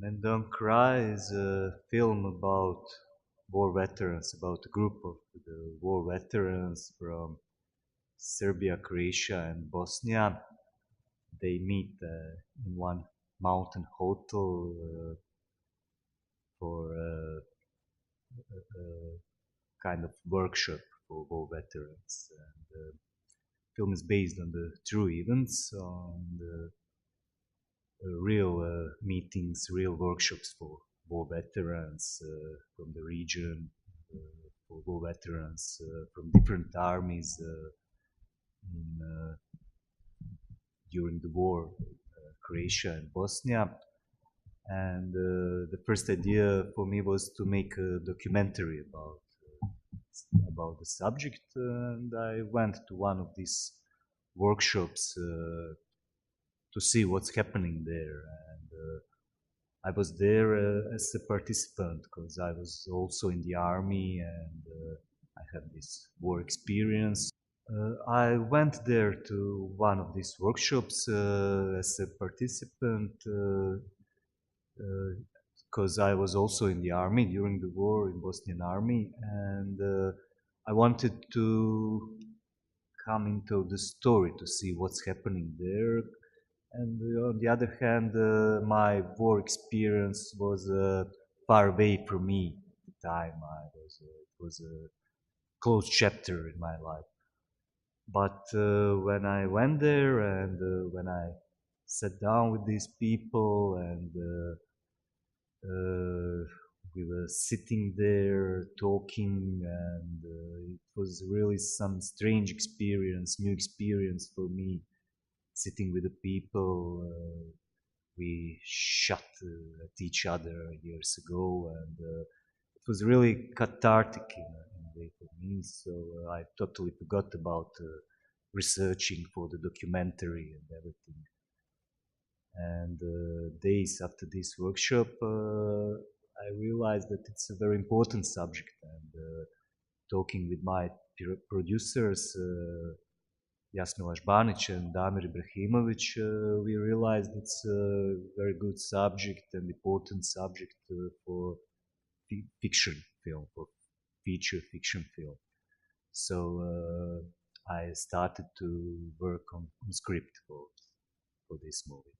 Men Don't Cry is a film about war veterans, about a group of the war veterans from Serbia, Croatia, and Bosnia. They meet in one mountain hotel for a kind of workshop for war veterans. And the film is based on the true events, on the real meetings, real workshops for war veterans from the region, for war veterans from different armies in, during the war, Croatia and Bosnia. And the first idea for me was to make a documentary about the subject, and I went to one of these workshops to see what's happening there. And I was there as a participant because I was also in the army and I had this war experience. I went there to one of these workshops as a participant because I was also in the army during the war, in Bosnian army, and I wanted to come into the story to see what's happening there. And on the other hand, my war experience was far away from me at the time. It was a closed chapter in my life. But when I went there and when I sat down with these people and we were sitting there talking, and it was really some strange experience, new experience for me, sitting with the people we shot at each other years ago, and it was really cathartic in a way for me. So I totally forgot about researching for the documentary and everything. And days after this workshop, I realized that it's a very important subject. And talking with my producers, Jasmila Žbanić and Damir Ibrahimović, we realized it's a very good subject and important subject for fiction film, for feature fiction film. So I started to work on script for this movie.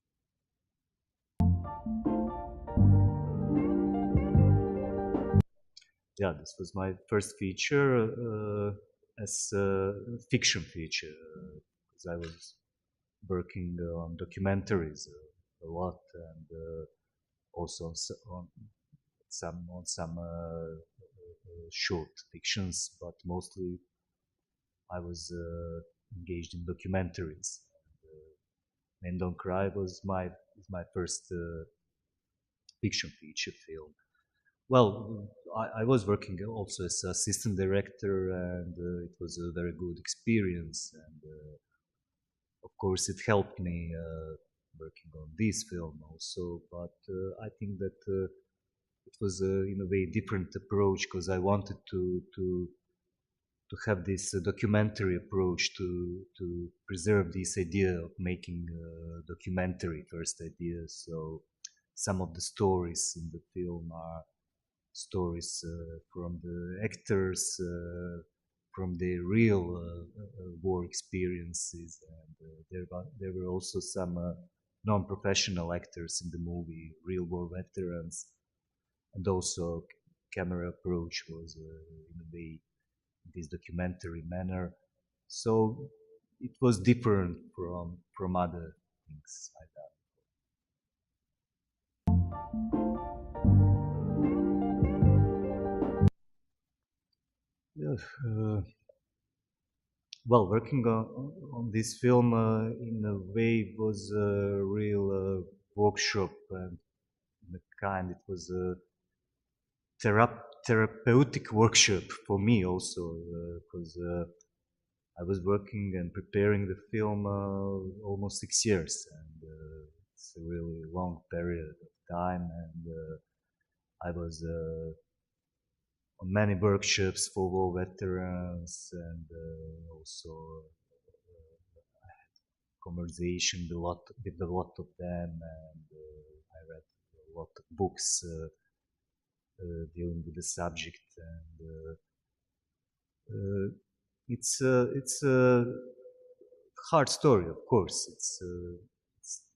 Yeah, this was my first feature as a fiction feature, because I was working on documentaries a lot, and also on some short fictions, but mostly I was engaged in documentaries. Men Don't Cry was my first fiction feature film. Well, I was working also as assistant director, and it was a very good experience. And of course, it helped me working on this film also. But I think that it was in a way different approach, because I wanted to have this documentary approach to preserve this idea of making a documentary first idea. So some of the stories in the film are stories from the actors, from their real war experiences, and there were also some non-professional actors in the movie, real war veterans, and also camera approach was in a way this documentary manner. So it was different from other things like that. Yeah, well, working on this film in a way was a real workshop, and in a kind it was a therapeutic workshop for me also, because I was working and preparing the film almost 6 years, and it's a really long period of time, and I was on many workshops for war veterans, and also conversation with a lot of them, and I read a lot of books dealing with the subject, and it's a hard story, of course.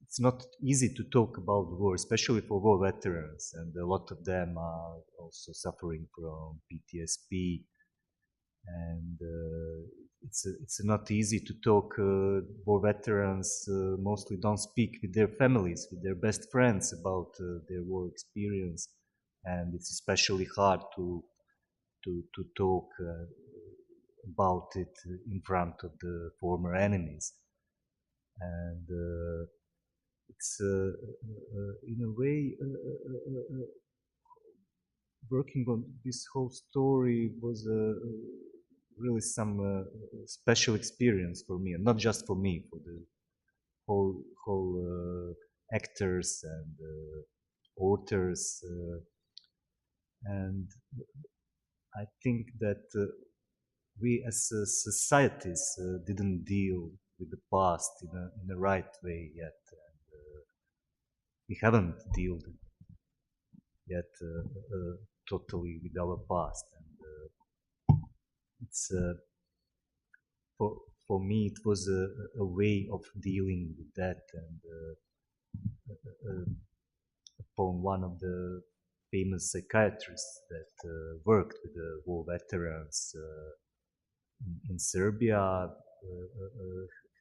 It's not easy to talk about war, especially for war veterans, and a lot of them are also suffering from PTSD, and it's not easy to talk. War veterans mostly don't speak with their families, with their best friends about their war experience, and it's especially hard to talk about it in front of the former enemies, and it's in a way working on this whole story was really some special experience for me, and not just for me, for the whole actors and authors, and I think that we as societies didn't deal with the past in a right way yet. And, we haven't dealt yet totally with our past, and it's for for me it was a way of dealing with that, and upon one of the famous psychiatrists that worked with the war veterans in Serbia.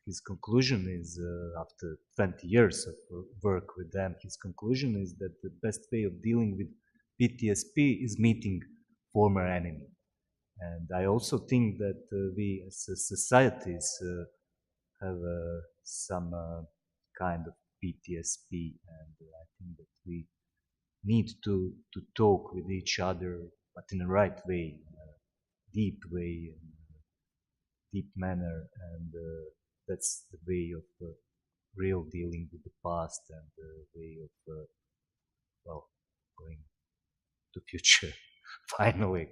His conclusion is, after 20 years of work with them, his conclusion is that the best way of dealing with PTSD is meeting former enemy. And I also think that we as societies have some kind of PTSD, and I think that we need to talk with each other, but in the right way, in a deep way, in a deep manner, and that's the way of real dealing with the past, and the way of well, going to future finally.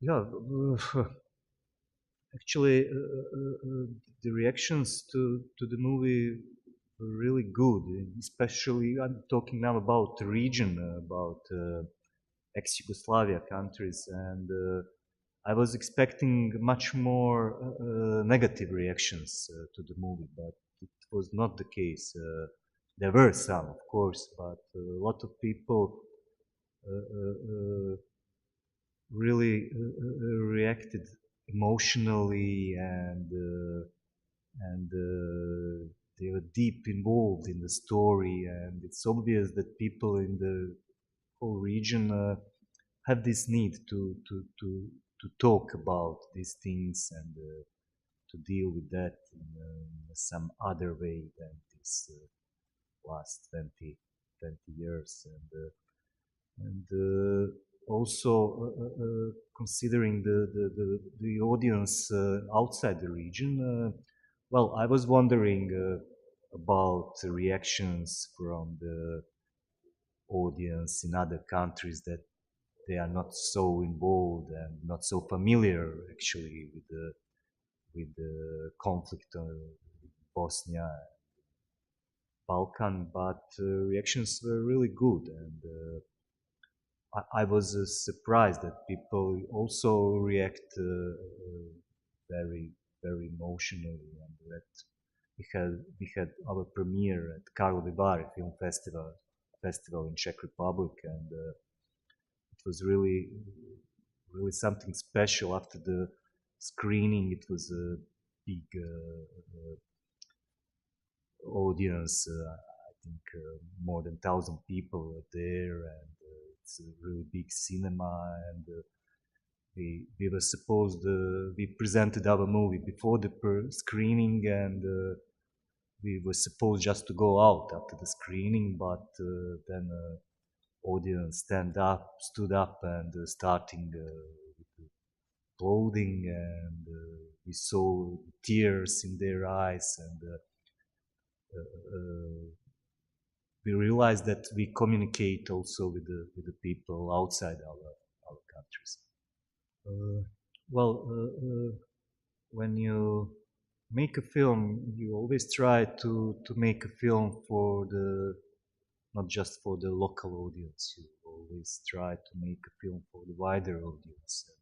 Yeah, actually, the reactions to the movie were really good. Especially, I'm talking now about the region, about ex-Yugoslavia countries, and I was expecting much more negative reactions to the movie, but it was not the case. There were some, of course, but a lot of people really reacted emotionally, and they were deep involved in the story, and it's obvious that people in the whole region have this need to talk about these things, and to deal with that in some other way than this last 20 years, and also considering the audience outside the region. Well, I was wondering about the reactions from the audience in other countries that they are not so involved and not so familiar actually with the conflict of Bosnia, Balkan, but reactions were really good, and I was surprised that people also react very very emotionally, and that we had our premiere at Karlovy Vary Film Festival in Czech Republic, and it was really something special. After the screening, it was a big audience. I think more than 1,000 people were there, and it's a really big cinema. And we were supposed, we presented our movie before the screening, and we were supposed just to go out after the screening, but then audience stood up, and starting with clothing, and we saw tears in their eyes, and we realize that we communicate also with the people outside our countries. Well, when you make a film, you always try to make a film for the, not just for the local audience. You always try to make a film for the wider audience. And,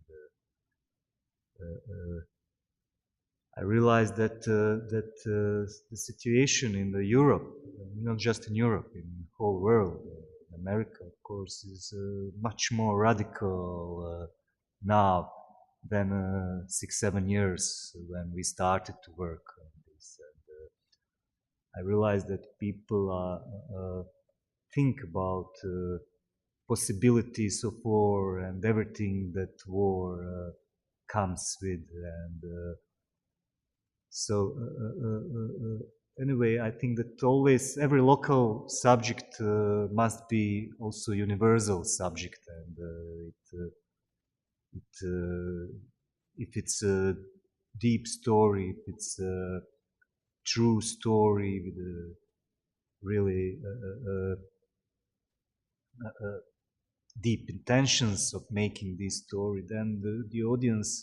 I realized that the situation in the Europe, not just in Europe, in the whole world, in America, of course, is much more radical now than 6-7 years when we started to work on this. And I realized that people think about possibilities of war and everything that war comes with. And so anyway, I think that always every local subject must be also universal subject, and if it's a deep story, if it's a true story with a really deep intentions of making this story, then the audience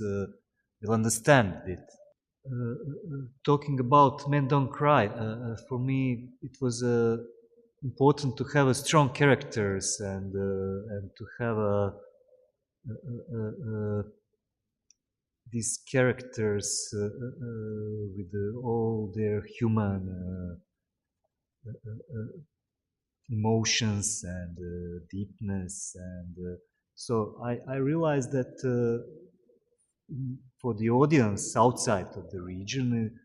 will understand it. Talking about Men Don't Cry, for me it was important to have a strong characters and to have these characters with all their human emotions and deepness, and so I realized that for the audience outside of the region,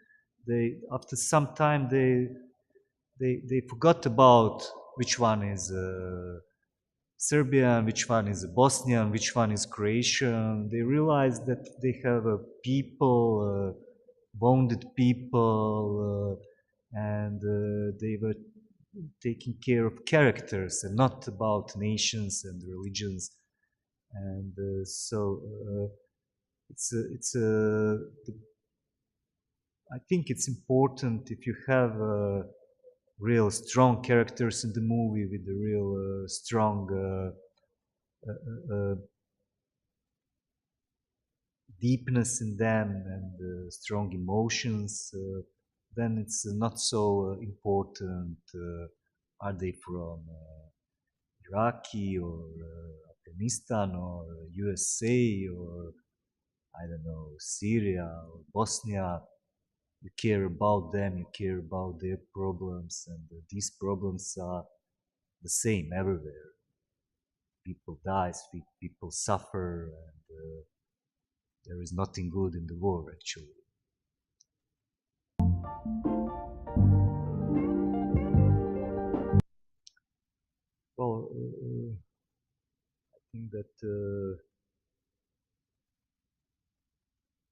they after some time they forgot about which one is Serbian, which one is Bosnian, which one is Croatian. They realized that they have people, wounded people, and they were taking care of characters and not about nations and religions. And so it's I think it's important if you have real strong characters in the movie with the real strong deepness in them and strong emotions, then it's not so important are they from Iraqi or Afghanistan or USA or I don't know, Syria or Bosnia. You care about them, you care about their problems, and these problems are the same everywhere. People die, people suffer, and there is nothing good in the war actually. Well, I think that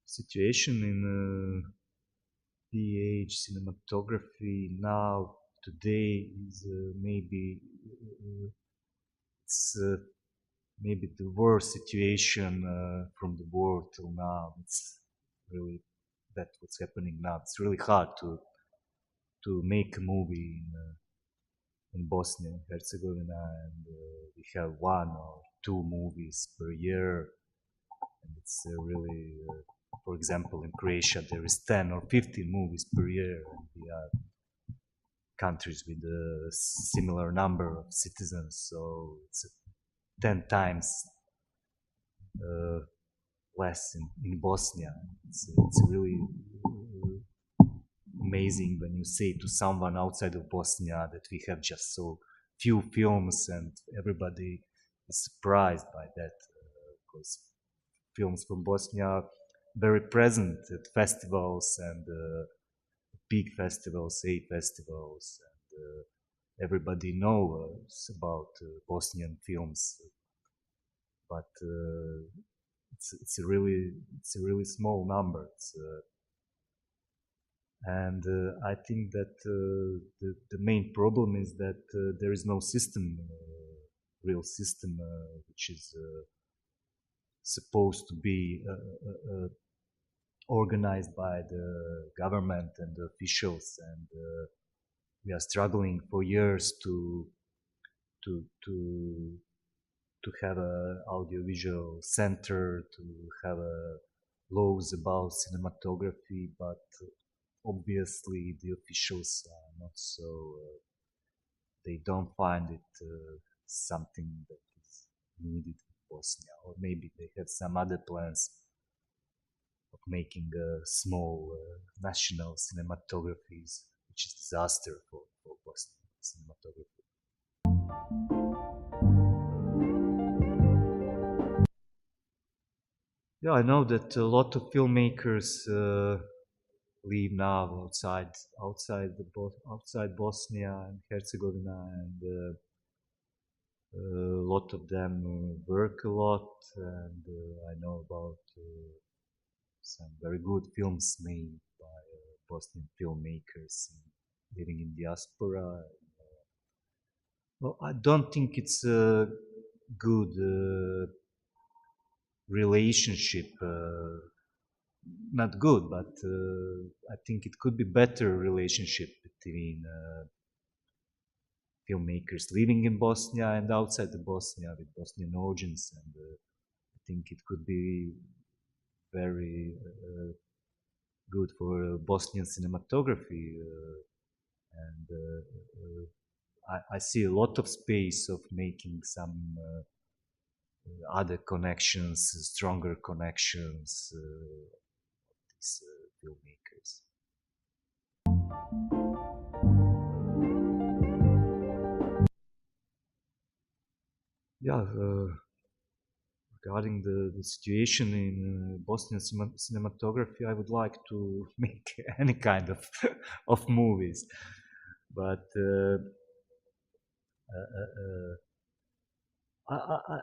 situation in PH cinematography now today is maybe it's maybe the worst situation from the war till now. It's really that's what's happening now. It's really hard to make a movie in Bosnia and Herzegovina, and we have 1 or 2 movies per year, and it's really, for example, in Croatia there is 10 or 15 movies per year, and we are countries with a similar number of citizens, so it's 10 times less in Bosnia. It's really amazing when you say to someone outside of Bosnia that we have just so few films, and everybody is surprised by that because films from Bosnia are very present at festivals and big festivals, 8 festivals, and everybody knows about Bosnian films, but it's a really small number. And I think that the main problem is that there is no system, real system, which is supposed to be organized by the government and the officials, and we are struggling for years to to to have a audiovisual center, to have a laws about cinematography, but obviously the officials are not so. They don't find it something that is needed in Bosnia, or maybe they have some other plans of making small national cinematographies, which is disaster for Bosnian cinematography. Yeah, I know that a lot of filmmakers live now outside Bosnia and Herzegovina, and a lot of them work a lot, and I know about some very good films made by Bosnian filmmakers living in diaspora. Well, I don't think it's a good relationship. Not good, but I think it could be better relationship between filmmakers living in Bosnia and outside the Bosnia with Bosnian audience, and I think it could be very good for Bosnian cinematography, and I see a lot of space of making some other connections, stronger connections, these filmmakers. Yeah, regarding the situation in Bosnian cinematography, I would like to make any kind of of movies, but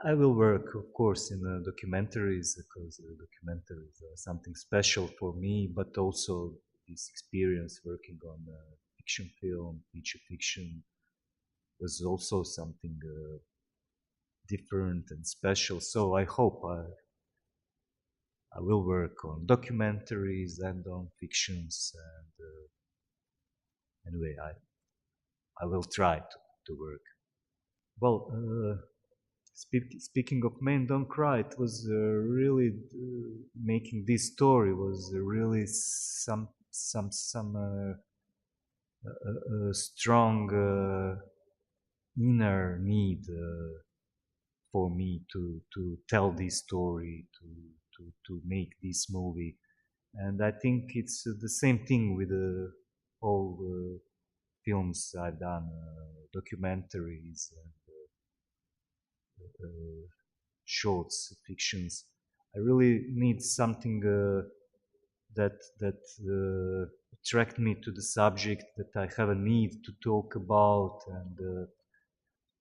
I will work, of course, in documentaries, because documentaries are something special for me, but also this experience working on fiction film, feature fiction, was also something different and special. So I hope I will work on documentaries and on fictions, and anyway, I will try to work. Well, speaking of Men Don't Cry, it was really making this story was really some strong inner need for me to tell this story, to make this movie, and I think it's the same thing with all films I've done, documentaries and shorts, fictions. I really need something that attract me to the subject, that I have a need to talk about, and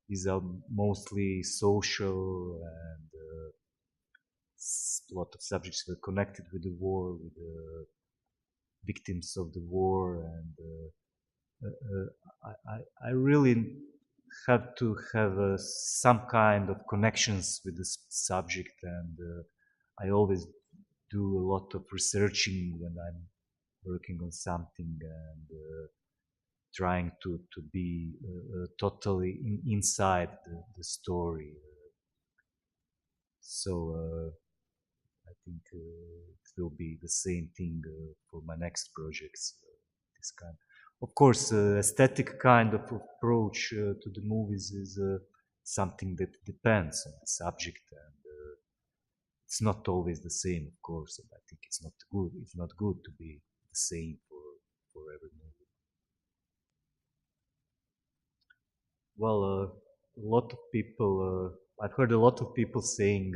these are mostly social, and a lot of subjects were connected with the war, with the victims of the war, and I really have to have some kind of connections with this subject, and I always do a lot of researching when I'm working on something, and trying to be totally inside the story. So I think it will be the same thing for my next projects. This kind, of course, aesthetic kind of approach to the movies is something that depends on the subject, and it's not always the same, of course. And I think it's not good. It's not good to be the same for every movie. Well, a lot of people. I've heard a lot of people saying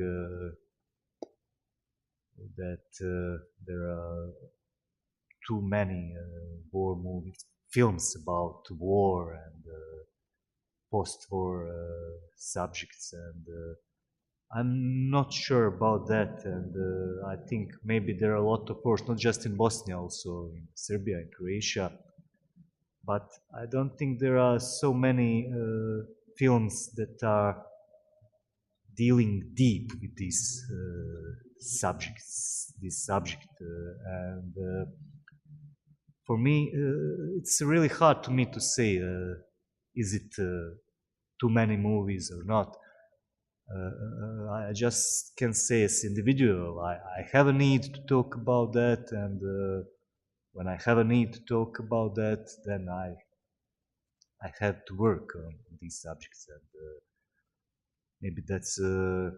that there are too many war movies, films about war and post-war subjects, and I'm not sure about that. And I think maybe there are a lot of wars, not just in Bosnia, also in Serbia and Croatia. But I don't think there are so many films that are dealing deep with these subjects, this subject, and for me, it's really hard to me to say, is it too many movies or not. I just can say as individual, I have a need to talk about that, and when I have a need to talk about that, then I have to work on these subjects, and maybe that's a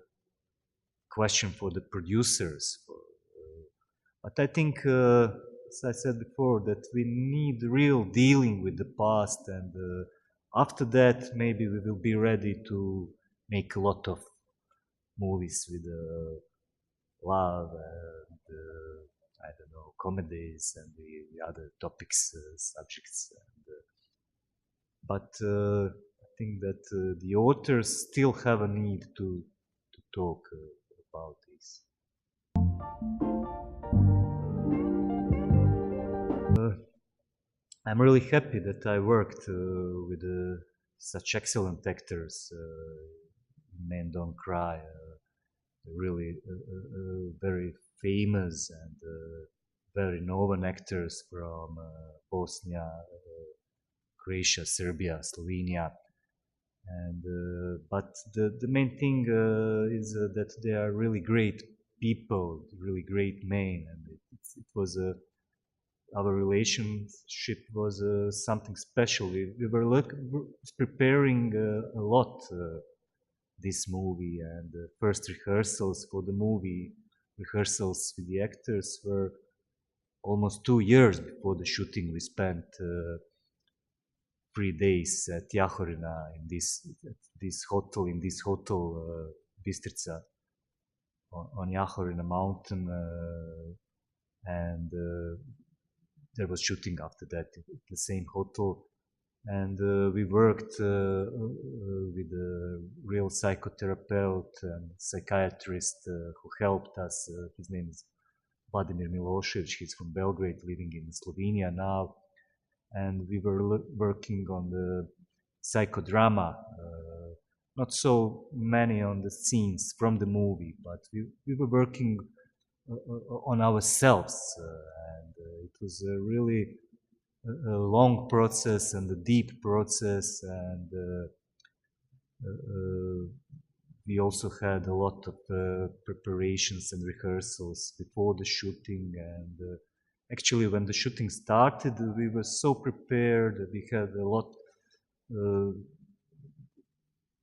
question for the producers. But I think, as I said before, that we need real dealing with the past, and after that, maybe we will be ready to make a lot of movies with love and I don't know, comedies and the other topics, subjects. And, but I think that the authors still have a need to talk about this. I'm really happy that I worked with such excellent actors. Men Don't Cry, really very famous and very known actors from Bosnia, Croatia, Serbia, Slovenia. And but the main thing is that they are really great people, really great men, and it was our relationship was something special. We were preparing a lot this movie, and the first rehearsals for the movie, rehearsals with the actors, were almost 2 years before the shooting. We spent 3 days at Jahorina in this hotel Bistrica on Jahorina mountain, and there was shooting after that at the same hotel. And we worked with a real psychotherapist and psychiatrist who helped us. His name is Vladimir Milošević. He's from Belgrade, living in Slovenia now. And we were working on the psychodrama, not so many on the scenes from the movie, but we were working on ourselves, and it was a really a long process and a deep process, and we also had a lot of preparations and rehearsals before the shooting. And actually, when the shooting started, we were so prepared. We had a lot,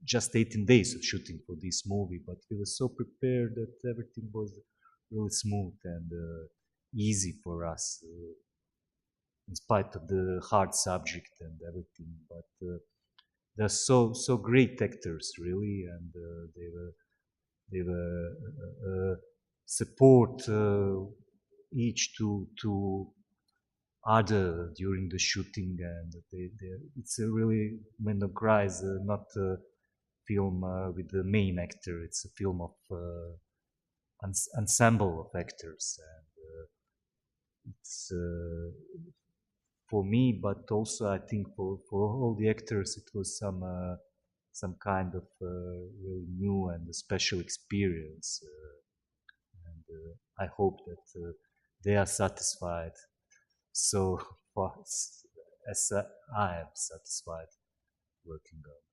just 18 days of shooting for this movie, but we were so prepared that everything was really smooth and easy for us, in spite of the hard subject and everything. But they're so great actors, really, and they were support each to other during the shooting, and it's a really Men Don't Cry is not a film with the main actor. It's a film of ensemble of actors, and it's for me, but also I think for all the actors, it was some kind of really new and special experience, and I hope that they are satisfied so far as I am satisfied working on.